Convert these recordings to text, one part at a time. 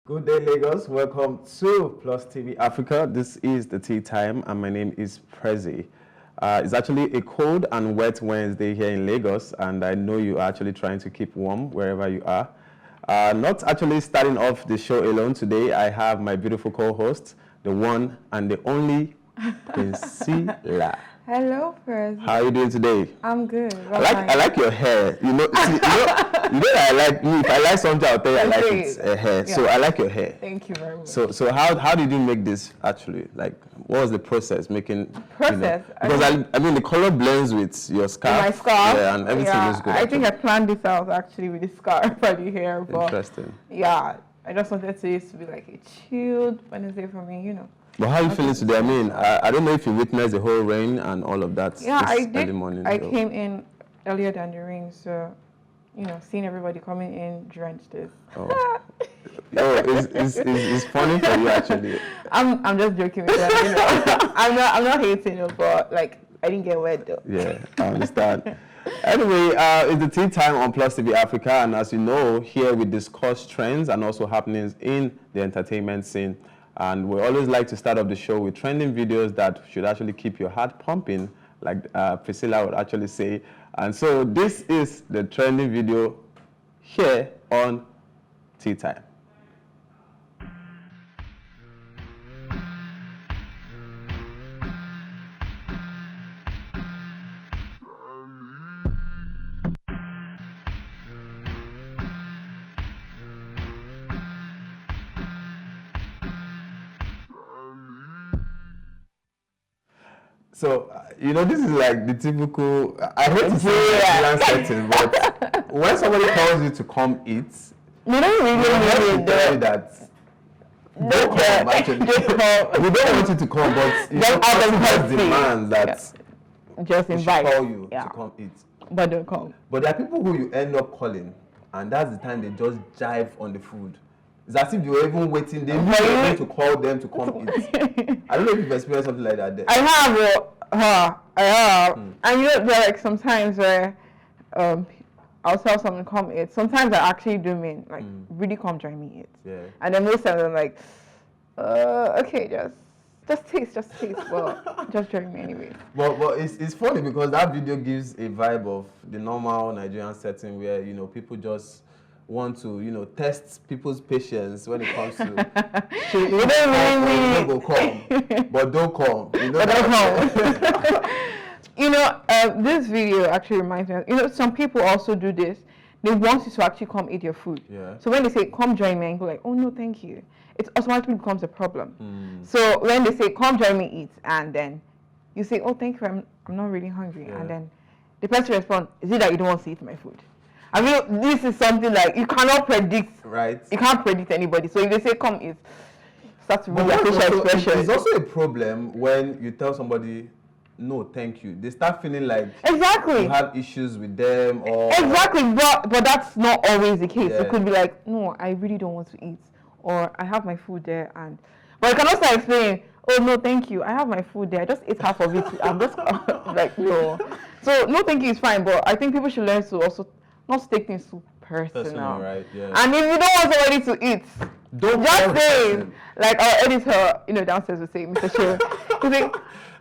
Good day, Lagos. Welcome to PlusTvAfrica. This is the tea time, and my name is Prezi. It's actually a cold and wet Wednesday here in Lagos, and I know you are actually trying to keep warm wherever you are. Not actually starting off the show alone today. I have my beautiful co-host, the one and the only Priscilla. Hello, Prezi. How are you doing today? I'm good. I like your hair. You know that I like me. If I like something, I'll tell you I like it. Hair. Yeah. So I like your hair. Thank you very much. So how did you make this actually? Like, what was the process making? Process. Because I mean the color blends with your scarf. My scarf. Yeah, and everything looks good. I think I planned this out actually with the scarf for the hair. But interesting. Yeah, I just wanted this to be like a chilled Wednesday for me, you know. But how are you feeling today? I mean, I don't know if you witnessed the whole rain and all of that. Yeah, I did. Early morning, I came in earlier than the rain, so you know, seeing everybody coming in drenched is. Oh, it's funny for you actually. I'm just joking with that. You know? I'm not hating it, but like I didn't get wet though. Yeah, I understand. Anyway, it's the tea time on PlusTvAfrica, and as you know, here we discuss trends and also happenings in the entertainment scene. And we always like to start off the show with trending videos that should actually keep your heart pumping, like Priscilla would actually say. And so this is the trending video here on Tea Time. So, you know, this is like the typical, I hate to say Nigerian setting, but when somebody calls you to come eat, you don't really tell you that don't come, actually. We don't want you to come, but you know, customers demand that just invite call you to come eat. But don't come. But there are people who you end up calling, and that's the time they just jive on the food. It's as if you were even waiting there to call them to come eat. I don't know if you've experienced something like that there. I have. And you know, there are like sometimes where I'll tell someone come eat. Sometimes I actually do mean like really come join me eat. Yeah. And then most times I'm like, okay, just taste, but just join me anyway. But it's funny because that video gives a vibe of the normal Nigerian setting where, you know, people just want to, you know, test people's patience when it comes to go come, but don't come. You know, don't come. You know, this video actually reminds me of, you know, some people also do this. They want you to actually come eat your food. Yeah. So when they say come join me, and you're like, oh no, thank you, it automatically becomes a problem. So when they say come join me eat, and then you say, oh thank you, I'm not really hungry, and then the person responds, is it that you don't want to eat my food? I mean, this is something like you cannot predict. Right. You can't predict anybody. So if they say come eat, start to read their facial expression. It's also a problem when you tell somebody no thank you. They start feeling like you have issues with them, or but that's not always the case. It could be like, no, I really don't want to eat, or I have my food there, but you cannot start explaining, oh no thank you, I have my food there, I just ate half of it. I'm just like, no. So no thank you is fine, but I think people should learn to also not take things too personal. Right? Yeah. And if you don't want somebody to eat, don't just say, like our editor, you know, downstairs will say, Mr. Show, he'll say,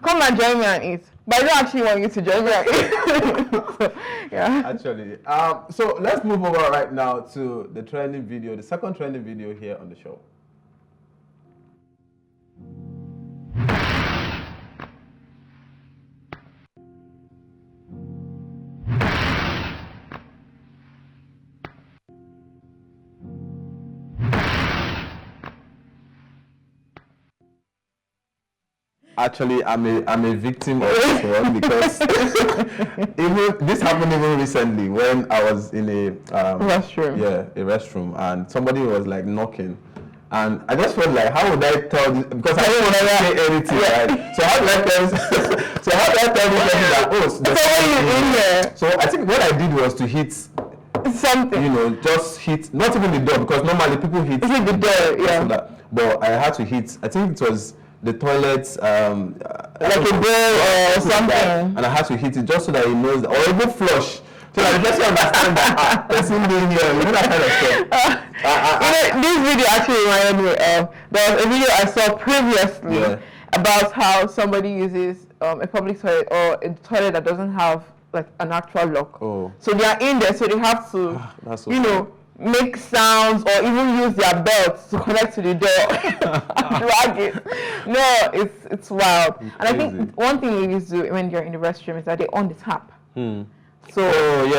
come and join me and eat. But I don't actually want you to join me and eat. So, yeah. Actually. So let's move over right now to the trending video, the second trending video here on the show. Actually, I'm a victim of this one because this happened even recently when I was in a restroom. Yeah, a restroom, and somebody was like knocking, and I just felt like, how would I tell this? Because I didn't want to say anything, right? So how do I tell? This that in here? So I think what I did was to hit something. You know, just hit, not even the door, because normally people hit the door, yeah. But I had to hit. I think it was the toilets, like a bowl or something, and I had to hit it just so that he knows that, or even flush. So that the person understands that person being here, you know, that kind of stuff. This video actually reminded me of there was a video I saw previously about how somebody uses a public toilet or a toilet that doesn't have like an actual lock. Oh. So they are in there, so they have to, make sounds or even use their belts to connect to the door and drag it. No, it's wild. And I think one thing you used to do when you're in the restroom is that they on the tap. So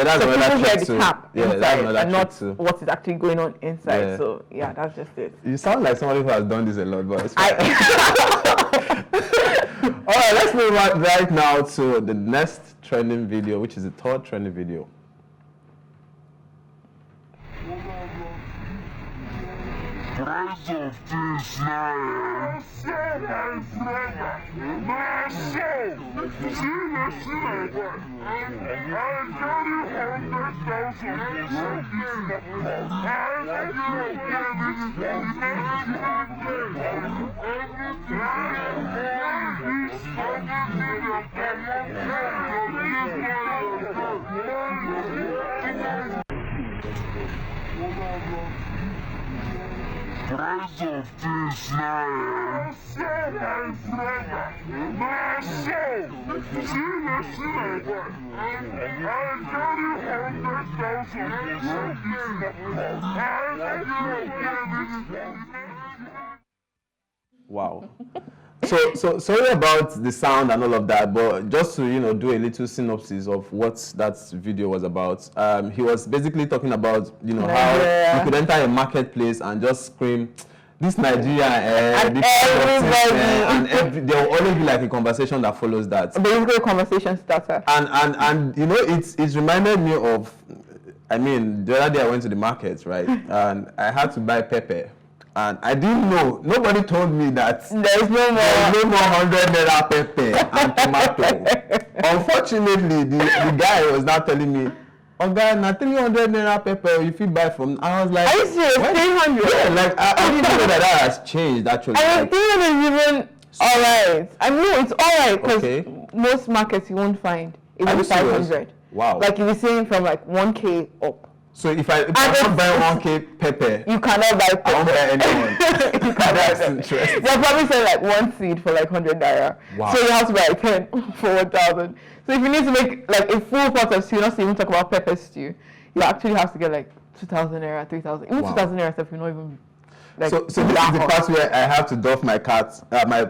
that's people hear the tap inside and not too. what is actually going on inside. Yeah. So that's just it. You sound like somebody who has done this a lot, but it's fine. All right, let's move on right now to the next trending video, which is the third trending video. Wow. So sorry about the sound and all of that, but just to do a little synopsis of what that video was about. He was basically talking about how you could enter a marketplace and just scream, "This Nigerian," and everybody, there will always be like a conversation that follows that. Basically, a conversation starter. And it's reminded me of, the other day I went to the market, right, and I had to buy pepper. And I didn't know. Nobody told me that there's no more 100 naira pepper and tomato. Unfortunately, the guy was now telling me, "Okay, now 300 naira pepper if you buy from." I was like, "Are you serious? 300?" Yeah, like I didn't know that has changed actually. I think it's even alright. I know it's alright because most markets you won't find even 500. Wow. Like you were saying from like 1K up. So if I don't buy 1K pepper, you cannot buy pepper. I won't buy anyone. That's interesting. They're probably selling like one seed for like 100 naira. Wow. So you have to buy 10 for 1,000. So if you need to make like a full pot of stew, not to even talk about pepper stew, you actually have to get like 2,000 naira, 3,000, even 2,000 naira stuff. You're not even. Like, so this is the part where I have to doff my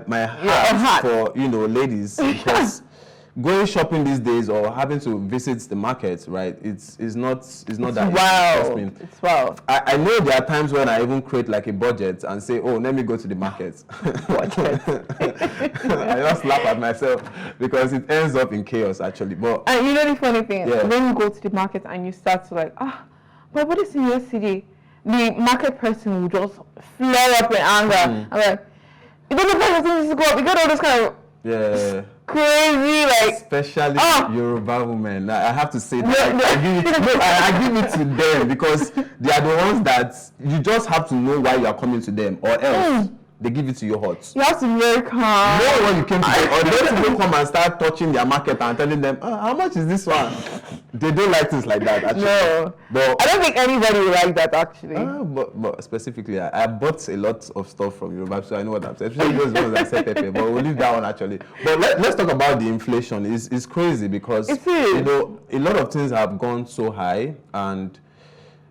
my hat for ladies because. Going shopping these days or having to visit the market, right? It's not that wild. It's wild. I know there are times when I even create like a budget and say, "Oh, let me go to the market." I just laugh at myself because it ends up in chaos actually. But and the funny thing, when you go to the market and you start to like, but what is in yesterday? The market person will just flare up in anger. I'm like, you don't know how things to go up. You got all this kind of crazy, like especially Yoruba women. I have to say that I give it to them because they are the ones that you just have to know why you are coming to them, or else they give it to you hot. You have to be very calm. Know when you came to them, or those people come and start touching their market and telling them, how much is this one? They don't like things like that actually. No, but I don't think anybody will like that actually. But specifically, I bought a lot of stuff from Yoruba, so I know what I'm saying. Especially those ones that say pepper, but we'll leave that one actually. But let's talk about the inflation. It's crazy because a lot of things have gone so high, and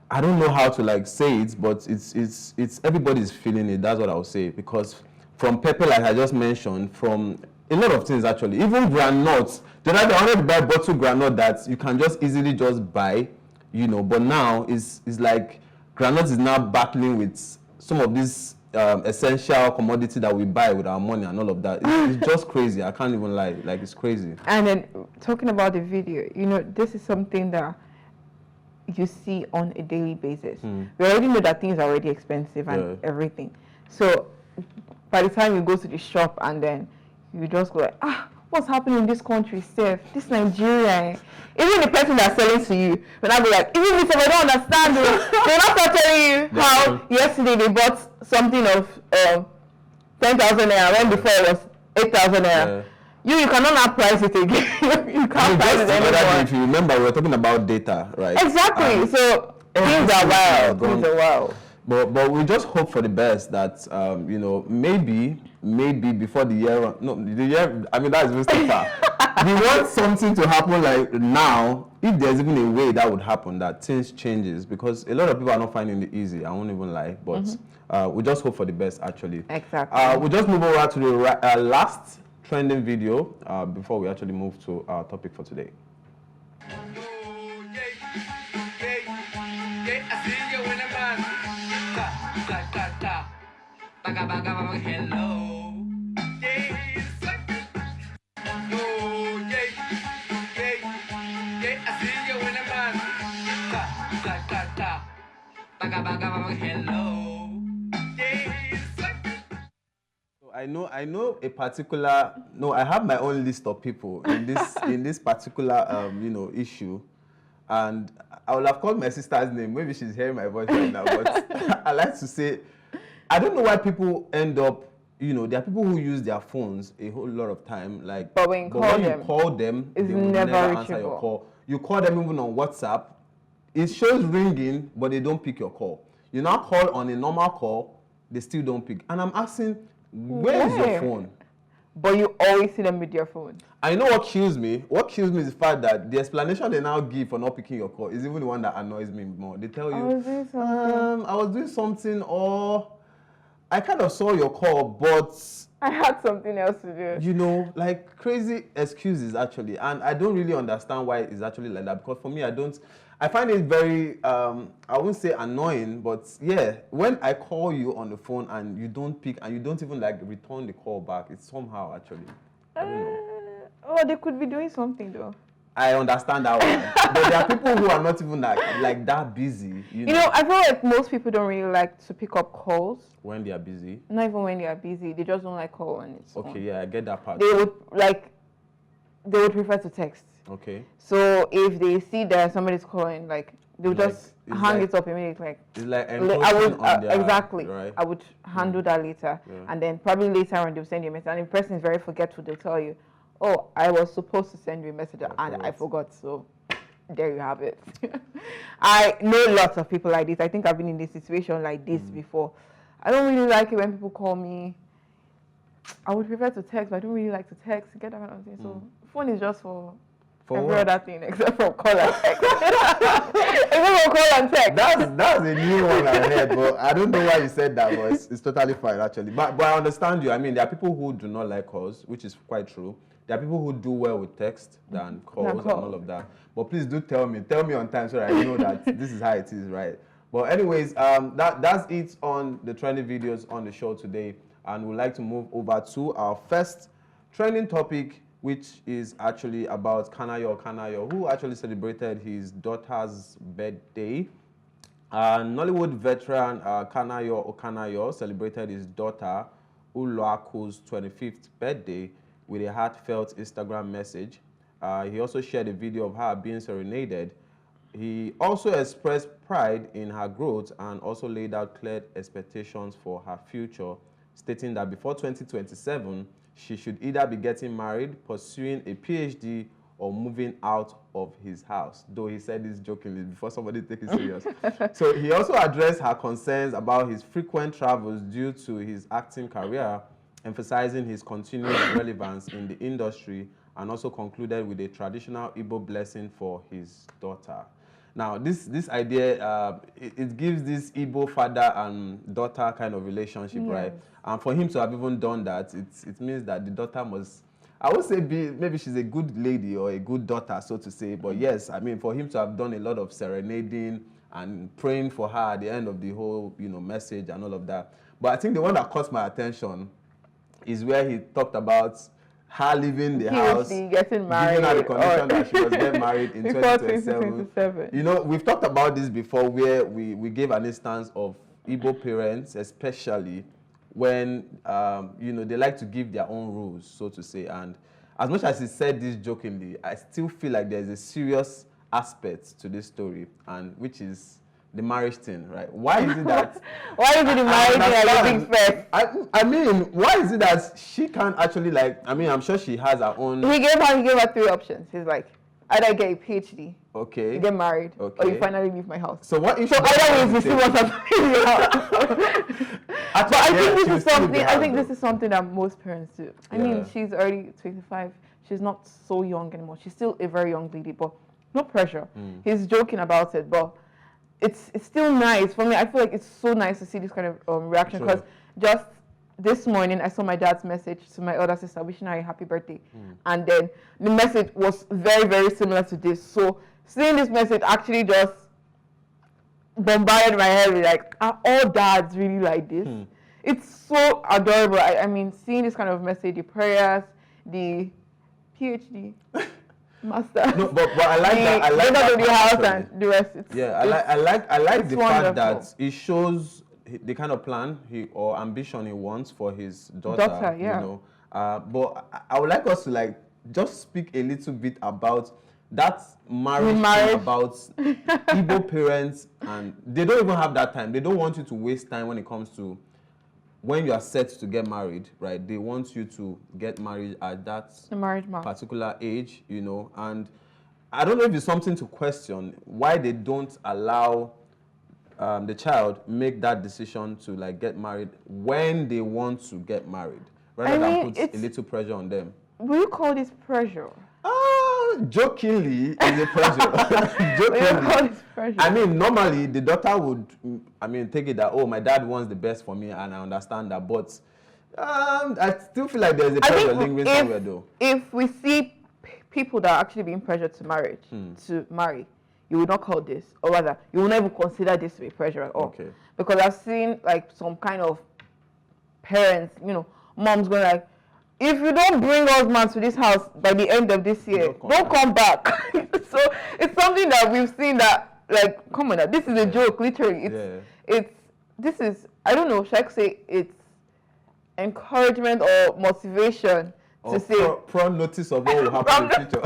I don't know how to like say it, but it's everybody's feeling it. That's what I'll say, because from pepper, like I just mentioned, from a lot of things actually, even granules. The other day I wanted to buy bottled granule that you can just easily just buy, but now it's like granules is now battling with some of these essential commodity that we buy with our money and all of that. It's just crazy. I can't even lie. Like it's crazy. And then talking about the video, this is something that you see on a daily basis. We already know that things are already expensive and everything. So by the time you go to the shop and then you just go like, what's happening in this country, Steph? This Nigerian. Even the person that's selling to you, when I go like, even if I don't understand, they're not start telling you how yesterday they bought something of 10,000 naira when before it was 8,000 naira. You cannot now price it again. You can't price it anymore. If you remember, we were talking about data, right? Exactly. So things are wild. Things are wild. But we just hope for the best that you know, maybe before the year, no, the year, I mean, that's even still far. We want something to happen like now, if there's even a way that would happen, that things changes, because a lot of people are not finding it easy, I won't even lie, but we just hope for the best, actually. Exactly. We'll just move over to the last trending video before we actually move to our topic for today. I know a particular, no, I have my own list of people in this particular you know, issue, and I would have called my sister's name. Maybe she's hearing my voice right now, but I like to say, I don't know why people end up, you know, there are people who use their phones a whole lot of time, like, but when you call them, they will never answer your call. You call them even on WhatsApp, it shows ringing, but they don't pick your call. You now call on a normal call, they still don't pick. And I'm asking, where is your phone? But you always see them with your phone. I know what kills me. What kills me is the fact that the explanation they now give for not picking your call is even the one that annoys me more. They tell you, I was doing something, or I kind of saw your call, but I had something else to do. You know, like crazy excuses, actually. And I don't really understand why it's actually like that, because for me, I find it very, I wouldn't say annoying, but yeah, when I call you on the phone and you don't pick and you don't even like return the call back, it's somehow actually, I don't know. Oh, they could be doing something though. I understand that one. But there are people who are not even like that busy. You know, I feel like most people don't really like to pick up calls. When they are busy? Not even when they are busy. They just don't like call on its own. Okay, yeah, I get that part. They would prefer to text. Okay. So if they see that somebody's calling, like they'll just hang it up immediately. Like it's like exactly. Right? I would handle that later, and then probably later on they'll send you a message. And if the person is very forgetful, they'll tell you, "Oh, I was supposed to send you a message and I forgot." So there you have it. I know lots of people like this. I think I've been in this situation like this before. I don't really like it when people call me. I would prefer to text, but I don't really like to text. Get that kind of thing. So phone is just for every other thing except for call and text. Except for call and text. That's a new one I heard, but I don't know why you said that, but it's totally fine actually. But I understand you. I mean, there are people who do not like calls, which is quite true. There are people who do well with text than calls and all of that. But please do tell me on time so that I know that this is how it is, right? But anyways, that's it on the trending videos on the show today. And we'd like to move over to our first trending topic, which is actually about Kanayo, who actually celebrated his daughter's birthday. Nollywood veteran Kanayo celebrated his daughter Uluaku's 25th birthday with a heartfelt Instagram message. He also shared a video of her being serenaded. He also expressed pride in her growth and also laid out clear expectations for her future, stating that before 2027, she should either be getting married, pursuing a PhD, or moving out of his house. Though he said this jokingly before somebody take it serious. So he also addressed her concerns about his frequent travels due to his acting career, emphasizing his continued relevance in the industry, and also concluded with a traditional Igbo blessing for his daughter. Now, this idea, it gives this Igbo father and daughter kind of relationship, right? And for him to have even done that, it means that the daughter must, I would say, maybe she's a good lady or a good daughter, so to say. But yes, I mean, for him to have done a lot of serenading and praying for her at the end of the whole, message and all of that. But I think the one that caught my attention is where he talked about her leaving the house, getting married, giving her the condition that she was getting married in 2027. We've talked about this before, where we gave an instance of Igbo parents, especially when they like to give their own rules, so to say. And as much as he said this jokingly, I still feel like there's a serious aspect to this story, and which is the marriage thing, right? Why is it that... Why is it the marriage thing first? I mean, why is it that she can't actually, I'm sure she has her own... He gave her 3 options. He's like, either get a PhD, Okay. you get married, or Okay. you finally leave my house. So what if So either way, you still want to leave your house. But I think this is something. I think this is something that most parents do. I mean, she's already 25. She's not so young anymore. She's still a very young lady, but no pressure. He's joking about it, but it's still nice for me. I feel like it's so nice to see this kind of reaction, because just this morning I saw my dad's message to my elder sister wishing her a happy birthday, and then the message was very, very similar to this. So seeing this message actually just bombarded my head with like, are all dads really like this? It's so adorable. I mean, seeing this kind of message, the prayers, the PhD, master. No, but I like that. I like that. The house actually. and the rest. I like the fact that wonderful. it shows the kind of plan or ambition he wants for his daughter. Yeah. You know, but I would like us to like just speak a little bit about that marriage. Thing about Igbo parents, and they don't even have that time. They don't want you to waste time when it comes to when you are set to get married, right? They want you to get married at that particular age, you know. And I don't know if it's something to question why they don't allow the child make that decision to like get married when they want to get married, rather than put a little pressure on them. Will you call this pressure? Jokingly, is a pressure. Jokingly. Pressure. I mean, normally the daughter would, take it that, oh, my dad wants the best for me, and I understand that. But I still feel like there's a pressure lingering somewhere, though. If we see people that are actually being pressured to marry, you would not call this, or rather, you will never consider this to be pressure at all. Okay. Because I've seen like some kind of parents, you know, moms going like, if you don't bring us to this house by the end of this year, don't come back. So it's something that we've seen that, like, come on, this is a joke, literally. This is, I don't know, should I say it's encouragement or motivation to say. Pro notice of what will happen in the future.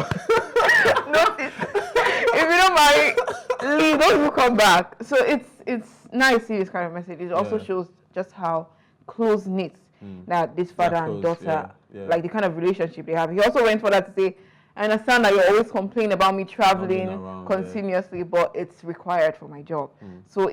Notice. If you don't marry, leave, don't you come back. So it's nice to see this kind of message. It also shows just how close-knit that this father and daughter, like the kind of relationship they have. He also went further to say, I understand that you're always complaining about me traveling continuously, but it's required for my job. So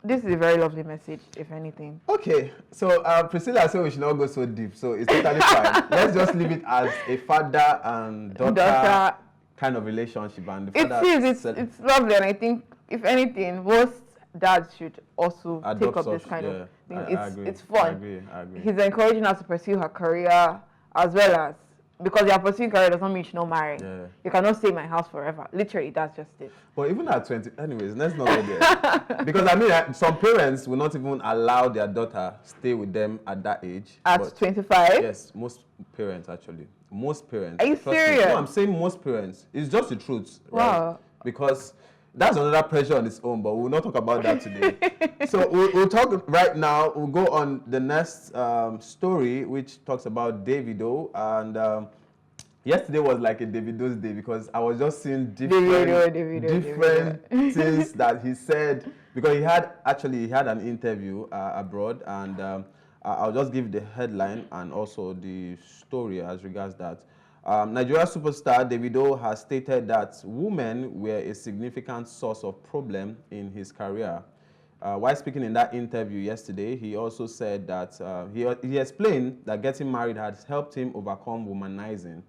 this is a very lovely message, if anything. Okay, so Priscilla said we should not go so deep, so it's totally fine. Let's just leave it as a father and daughter kind of relationship. And it's lovely, and I think, if anything, most dads should also take up this kind of thing. It's fun. I agree. He's encouraging her to pursue her career, as well as, because you are pursuing career does not mean you should not marry. You cannot stay in my house forever. Literally, that's just it. But even at 20, anyways, let's not go there. Because I mean, some parents will not even allow their daughter stay with them at that age. At 25? Yes, most parents actually. Most parents. Are you serious? No, I'm saying most parents. It's just the truth, right? Wow. Because that's another pressure on its own, but we'll not talk about that today. So we'll talk right now. We'll go on the next story, which talks about Davido. And yesterday was like a Davido's day, because I was just seeing different things that he said. Because he had an interview abroad, and I'll just give the headline and also the story as regards that. Nigerian superstar Davido has stated that women were a significant source of problem in his career. While speaking in that interview yesterday, he also said that he explained that getting married has helped him overcome womanizing.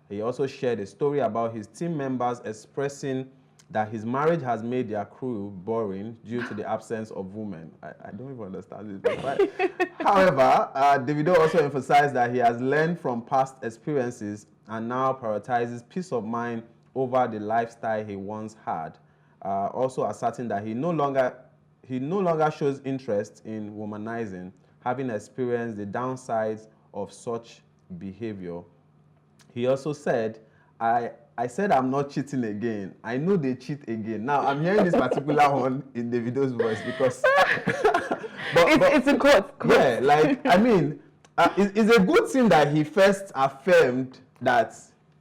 He also shared a story about his team members expressing that his marriage has made their crew boring due to the absence of women. I don't even understand this. But however, Davido also emphasized that he has learned from past experiences and now prioritizes peace of mind over the lifestyle he once had. Also asserting that he no longer shows interest in womanizing, having experienced the downsides of such behavior. He also said, I said I'm not cheating again. I know they cheat again. Now, I'm hearing this particular one in Davido's voice because... it's a quote. Yeah, like, I mean, it's a good thing that he first affirmed that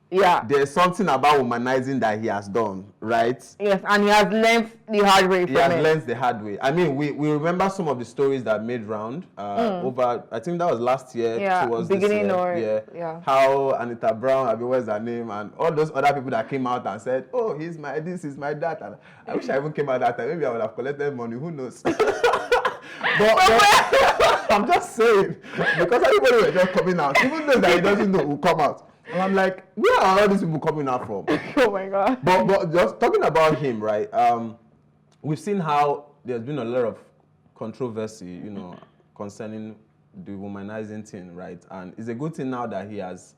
Yeah. there's something about womanizing that he has done, right? Yes, and he has learned the hard way from it. He has learned the hard way. I mean, we remember some of the stories that made round over, I think that was last year. Yeah, towards beginning this year. or, yeah. How Anita Brown, I mean, what's her name? And all those other people that came out and said, oh, he's my this, he's my that. And I wish I even came out that time. Maybe I would have collected money, who knows? but I'm just saying, because everybody was just coming out, even those that he doesn't know will come out. And I'm like, where are all these people coming out from? Oh my God. But just talking about him, right? We've seen how there's been a lot of controversy, you know, concerning the womanizing thing, right? And it's a good thing now that he has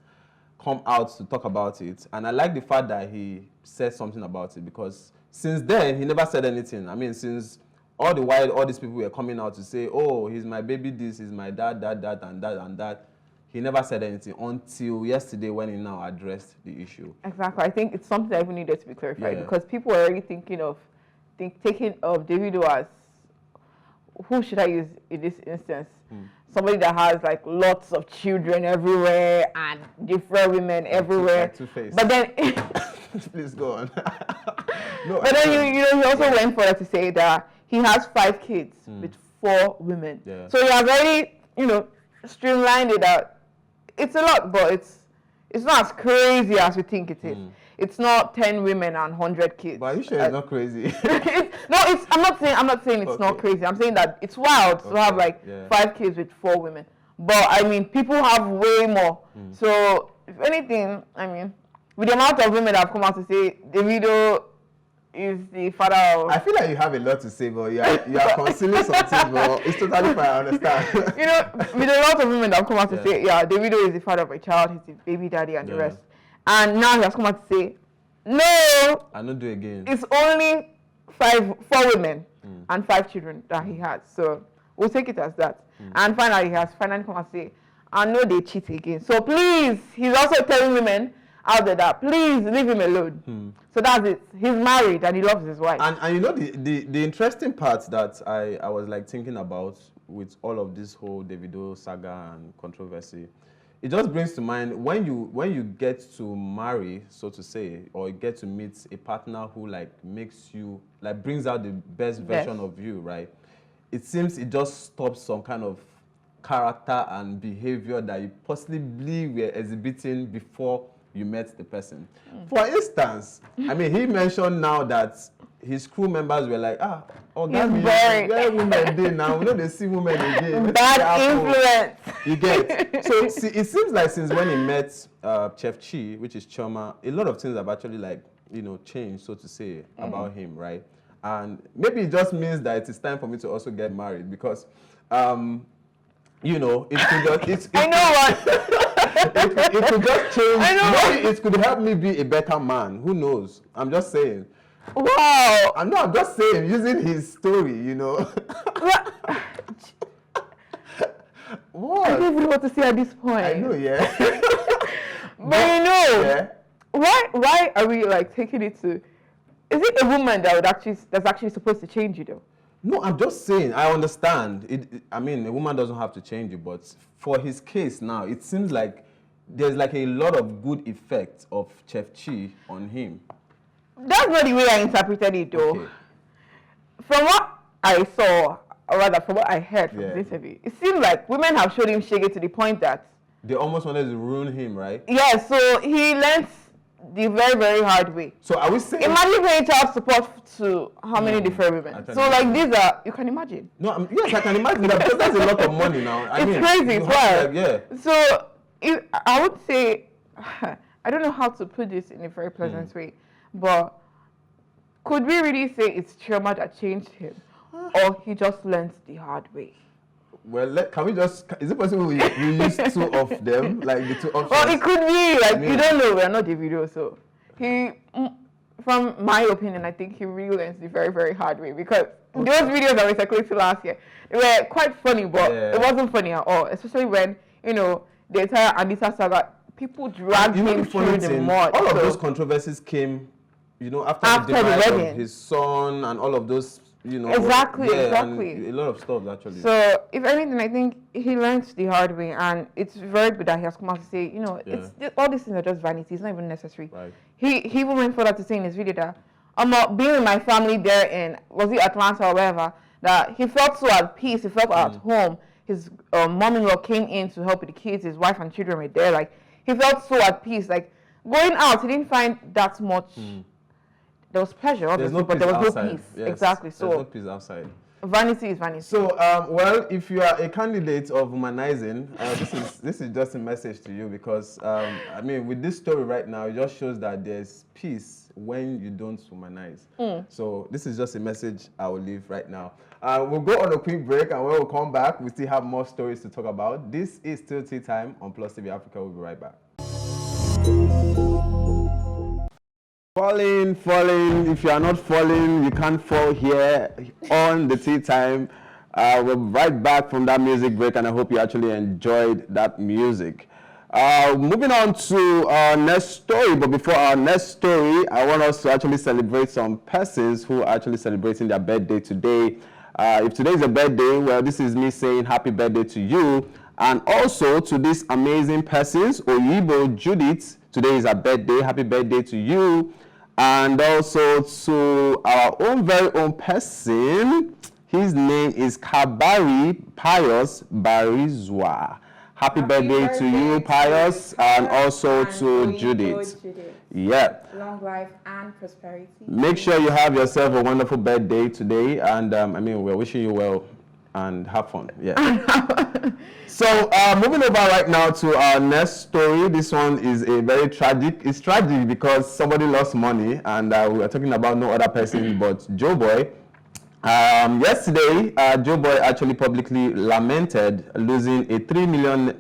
come out to talk about it. And I like the fact that he said something about it, because since then, he never said anything. I mean, since all the while, all these people were coming out to say, oh, he's my baby this, he's my dad, that, and that, and that. He never said anything until yesterday when he now addressed the issue. Exactly. I think it's something that even needed to be clarified, because people are already thinking of taking Davido as, who should I use in this instance? Somebody that has like lots of children everywhere and different women everywhere. Two-faced. But then, please go on. No, but then you know, he also went further to say that he has 5 kids with 4 women. Yeah. So he has already, you know, streamlined it out. It's a lot, but it's not as crazy as we think it is. It's not 10 women and 100 kids. But are you sure it's not crazy? I'm not saying it's not crazy. I'm saying that it's wild to have like 5 kids with 4 women. But I mean, people have way more. So if anything, I mean, with the amount of women that have come out to say Davido is the father of... I feel like you have a lot to say, but you are concealing something, but it's totally fine, I understand. You know, with a lot of women that have come out to say, yeah, Davido is the father of a child, he's the baby daddy and the rest. And now he has come out to say, no, I don't do it again. It's only 4 women and 5 children that he has. So we'll take it as that. And finally, he has finally come out to say, I know they cheat again. So please, he's also telling women out there that please leave him alone. So that's it. He's married and he loves his wife. And you know, the interesting part that I was like thinking about with all of this whole Davido saga and controversy, it just brings to mind when you get to marry, so to say, or get to meet a partner who like makes you, like brings out the best version of you, right? It seems it just stops some kind of character and behavior that you possibly were exhibiting before you met the person. For instance, I mean, he mentioned now that his crew members were like, where women did now? We know they see women again. Bad influence. You get. So it seems like since when he met Chef Chi, which is Choma, a lot of things have actually like, you know, changed, so to say, about him, right? And maybe it just means that it is time for me to also get married, because you know, it could just I know what. it could just change. I know. Maybe it could help me be a better man. Who knows? I'm just saying. Wow. I'm just saying, using his story, you know. What? I don't even know what to say at this point. I know, yeah. But you know, why are we like taking it to? Is it a woman that's actually supposed to change you though? No, I'm just saying, I understand. I mean, a woman doesn't have to change you, but for his case now, it seems like there's like a lot of good effect of Chef Chi on him. That's not the way I interpreted it though. Okay. From what I saw, or rather from what I heard from this interview, it seemed like women have showed him shaggy to the point that they almost wanted to ruin him, right? Yeah, so he learned the very, very hard way. So are we saying... Imagine paying child support to how many different women? So like these are, you can imagine. No, yes, I can imagine that, because that's a lot of money now. It's crazy, it's wild. Yeah. So I would say, I don't know how to put this in a very pleasant way, but could we really say it's trauma that changed him, or he just learned the hard way? Well, can we just... Is it possible we use 2 of them? Like the 2 options? Well, it could be. Like, you don't know. We're not Davido, so... From my opinion, I think he really learns the very, very hard way, because those videos that we circulated last year, they were quite funny, but it wasn't funny at all. Especially when, you know, the entire Anita saga, people dragged him through the mud. All of those controversies came, you know, after the demise of his son and all of those, you know. Exactly, Yeah, exactly. and a lot of stuff, actually. So, if anything, I think he learned the hard way, and it's very good that he has come out to say, you know, all these things are just vanity. It's not even necessary. Right. He even went further to say in his video that I'm not being with my family there in, was it Atlanta or wherever, that he felt so at peace, he felt at home. His mom-in-law came in to help with the kids, his wife and children were there. Like, he felt so at peace. Like, going out, he didn't find that much. There was pleasure, obviously, but there was no peace. Yes. Exactly. So, there's no peace outside. Vanity is vanity. So, well, if you are a candidate of humanizing, this is just a message to you, because I mean, with this story right now, it just shows that there's peace when you don't humanize. So this is just a message I will leave right now. We'll go on a quick break, and when we come back, we still have more stories to talk about. This is still Tea Time on PlusTv Africa. We'll be right back. Falling. If you are not falling, you can't fall here on the Tea Time. We're right back from that music break, and I hope you actually enjoyed that music. Moving on to our next story, but before our next story, I want us to actually celebrate some persons who are actually celebrating their birthday today. If today is a birthday, well, this is me saying happy birthday to you, and also to these amazing persons. Oyibo Judith, today is her birthday. Happy birthday to you. And also to our own very own person. His name is Kabari Pius Barizwa. Happy birthday to you, Pius, and also to Judith. Yeah. Long life and prosperity. Make sure you have yourself a wonderful birthday today, and I mean, we're wishing you well and have fun. Yeah. So moving over right now to our next story. This one is a very tragic. It's tragic because somebody lost money, and we are talking about no other person but Joeboy. Yesterday, Joeboy actually publicly lamented losing a 3 million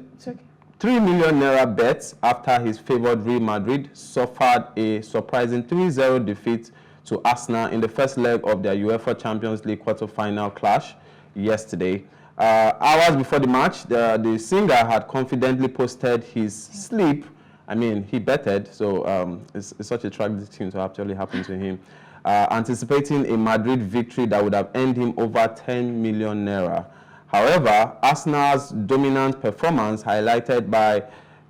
naira bet after his favored Real Madrid suffered a surprising 3-0 defeat to Arsenal in the first leg of their UEFA Champions League quarter-final clash yesterday. Hours before the match, the singer had confidently posted his sleep. I mean, he betted, so it's such a tragic thing to actually happen to him. Anticipating a Madrid victory that would have earned him over 10 million naira. However, Arsenal's dominant performance, highlighted by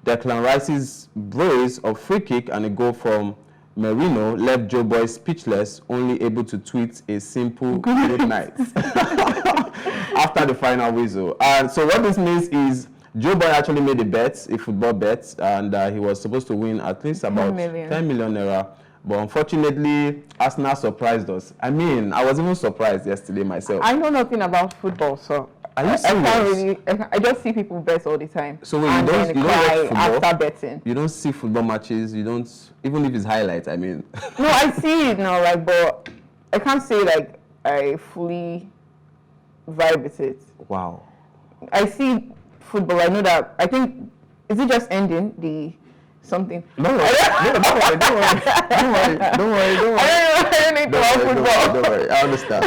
Declan Rice's brace of free kick and a goal from Merino, left Joeboy speechless, only able to tweet a simple good night after the final whistle. And so what this means is Joeboy actually made a football bet, and he was supposed to win at least about 10 million naira. But unfortunately, Arsenal surprised us. I mean, I was even surprised yesterday myself. I know nothing about football, so I just see people bet all the time. So when you don't watch football, after betting. You don't see football matches, you don't, even if it's highlights, I mean. No, I see it now, like, but I can't say, like, I fully vibe with it. Wow. I see football, I know that, I think, is it just ending the something? Don't worry. I don't need to watch football. Don't worry. I understand.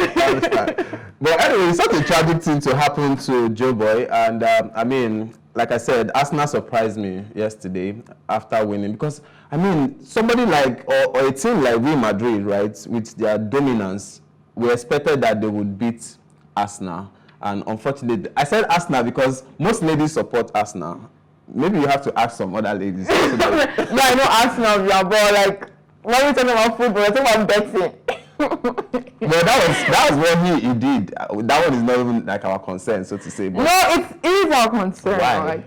But anyway, it's such a tragic thing to happen to Joeboy, and I mean, like I said, Arsenal surprised me yesterday after winning, because I mean, somebody like or a team like Real Madrid, right, with their dominance, we expected that they would beat Arsenal, and unfortunately, I said Arsenal because most ladies support Arsenal. Maybe you have to ask some other ladies. No, I know Arsenal, yeah, but like when we talking about football, we're talking about betting. Well, that was what he did. That one is not even like our concern, so to say. But no, it is our concern. Why? Like,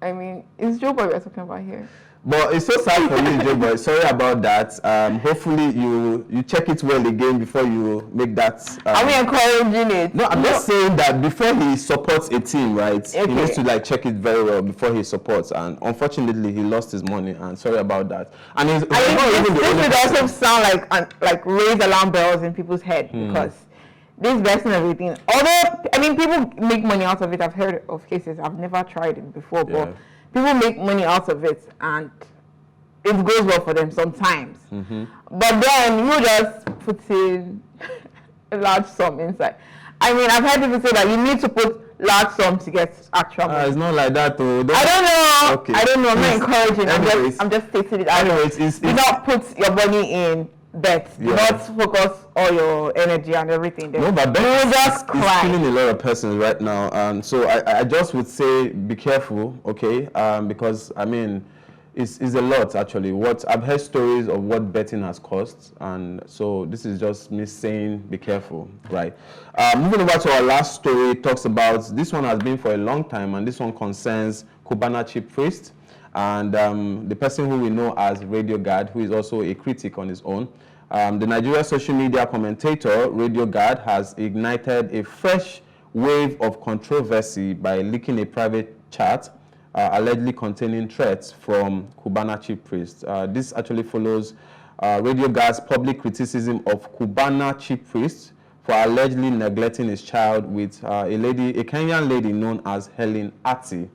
I mean, it's Joeboy we're talking about here. But it's so sad for you, Joeboy. Sorry about that. Hopefully you check it well again before you make that. Are we encouraging it? No, I'm just saying that before he supports a team, right? Okay. He needs to like check it very well before he supports. And unfortunately, he lost his money. And sorry about that. And it's not even the only. This would also sound like raise alarm bells in people's head because this betting and everything. Although I mean, people make money out of it. I've heard of cases. I've never tried it before, but. People make money out of it, and it goes well for them sometimes. But then you just put in a large sum inside. I mean, I've heard people say that you need to put large sum to get actual money. It's not like that, though. I don't know. Okay. I don't know. I'm not encouraging. I'm just stating it. Anyways, do not put your money in Bet. Do not focus all your energy and everything there. No, but Bet is killing a lot of persons right now. And so I just would say be careful, okay? Because, I mean, it's a lot, actually. I've heard stories of what betting has cost. And so this is just me saying be careful, right? Moving over to our last story, it talks about, this one has been for a long time, and this one concerns Cubana chief priest. And the person who we know as Radio Guard, who is also a critic on his own. The Nigerian social media commentator, Radio Guard, has ignited a fresh wave of controversy by leaking a private chat allegedly containing threats from Cubana chief priest. This actually follows Radio Guard's public criticism of Cubana chief priest for allegedly neglecting his child with a Kenyan lady known as Helen Ati.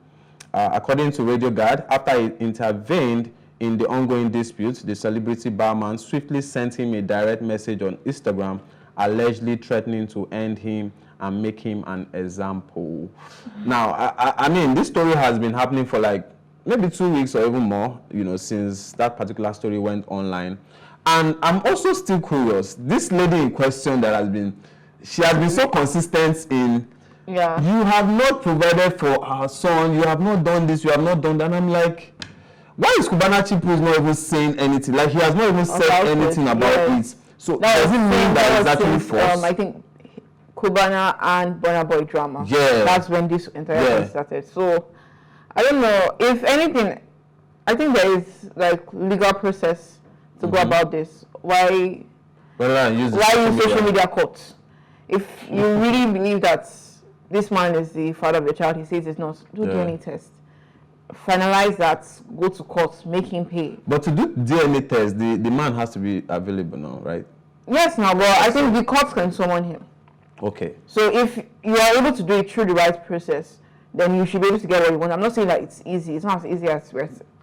According to Radio Guard, after he intervened in the ongoing dispute, the celebrity barman swiftly sent him a direct message on Instagram, allegedly threatening to end him and make him an example. Now, I mean, this story has been happening for like maybe 2 weeks or even more, since that particular story went online. And I'm also still curious. This lady in question she has been so consistent in, you have not provided for our son, you have not done this, you have not done that. And I'm like, why is Cubana chief priest not even saying anything? Like, he has not even said anything about it. So does it mean that it's actually false? I think Cubana and Burna Boy drama. Yeah. That's when this entire thing started. So I don't know. If anything, I think there is like legal process to go about this. Why use social media courts? If you really believe that this man is the father of your child, he says it's not, do DNA test. Finalize that, go to court, make him pay. But to do DNA test, the man has to be available now, right? Yes, now, but I think the court can summon him. Okay. So if you are able to do it through the right process, then you should be able to get what you want. I'm not saying that it's easy. It's not as easy as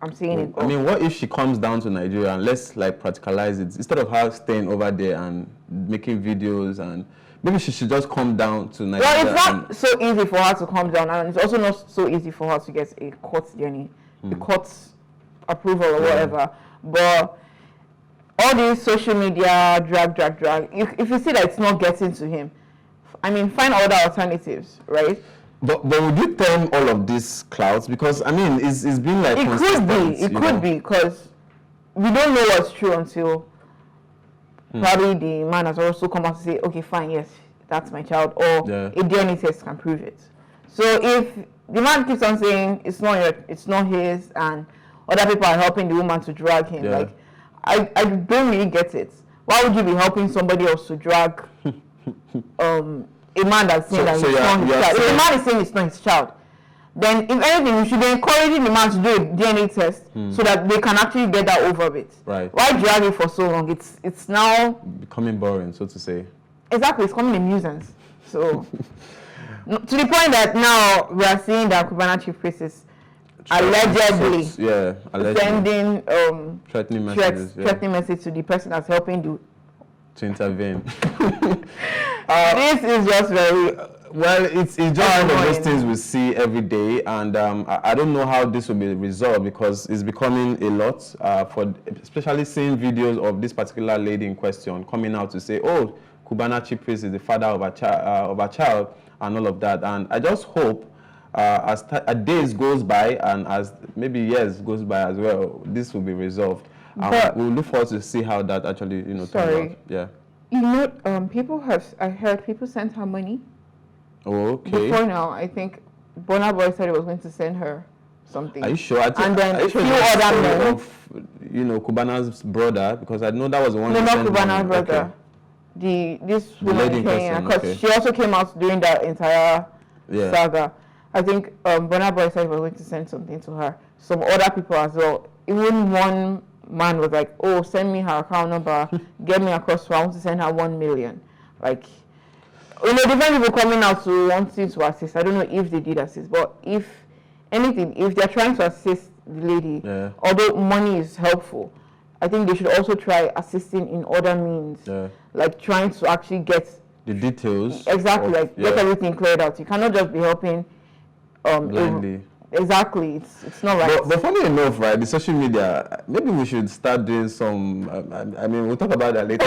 I'm saying it. I mean, what if she comes down to Nigeria and let's like practicalize it? Instead of her staying over there and making videos, and maybe she should just come down to Nigeria. Well, it's not so easy for her to come down, and it's also not so easy for her to get a court journey, a court approval or whatever. But all these social media drag. If you see that it's not getting to him, I mean, find other alternatives, right? But would you term all of these clouds? Because I mean, it's been like it could be because we don't know what's true until probably the man has also come out to say, okay, fine, yes, that's my child, or a DNA test can prove it. So if the man keeps on saying it's not his, and other people are helping the woman to drag him, like I don't really get it. Why would you be helping somebody else to drag a man that's saying that it's not his child? If the man is saying it's not his child, then if anything, you should be encouraging the man to do a DNA test so that they can actually get that over with. Right. Why drag it for so long? It's now becoming boring, so to say. Exactly, it's becoming a nuisance. So to the point that now we are seeing that Cubana chief priest is allegedly sending threatening message to the person that's helping to intervene. This is just very well, it's just one of those things we see every day, and I don't know how this will be resolved because it's becoming a lot especially seeing videos of this particular lady in question coming out to say, oh, Cubana chief priest is the father of a child and all of that. And I just hope as days goes by and as maybe years goes by as well, this will be resolved. We'll look forward to see how that actually turns out. Yeah. I heard people sent her money. Oh, okay. Before now, I think Burna Boy said he was going to send her something. Are you sure? And then a few other men of, Cubana's brother, because I know that was the one. No, not Cubana's brother. Okay. This woman in Kenya, because she also came out during that entire saga. I think Burna Boy said he was going to send something to her. Some other people as well. Even one man was like, "Oh, send me her account number, get me across. So I want to send her 1 million." Like. Different people coming out to wanting to assist. I don't know if they did assist, but if anything, if they're trying to assist the lady, although money is helpful, I think they should also try assisting in other means, like trying to actually get the details. Exactly, get everything cleared out. You cannot just be helping blindly. Exactly. It's not right. But funny enough, right, the social media, maybe we should start doing some, I mean, we'll talk about that later.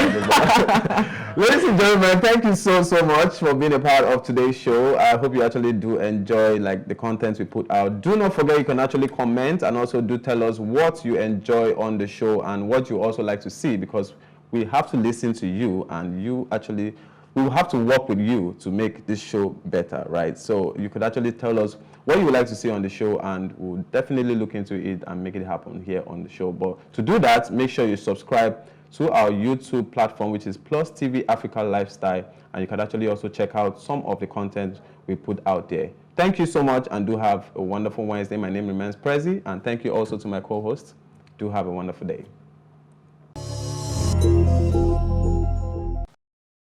Ladies and gentlemen, thank you so much for being a part of today's show. I hope you actually do enjoy like the content we put out. Do not forget you can actually comment and also do tell us what you enjoy on the show and what you also like to see, because we have to listen to you, and you actually, we will have to work with you to make this show better, right? So you could actually tell us what you would like to see on the show, and we'll definitely look into it and make it happen here on the show. But to do that, make sure you subscribe to our YouTube platform, which is PlusTvAfrica Lifestyle, and you can actually also check out some of the content we put out there. Thank you so much, and do have a wonderful Wednesday. My name remains Prezi, and thank you also to my co-host. Do have a wonderful day.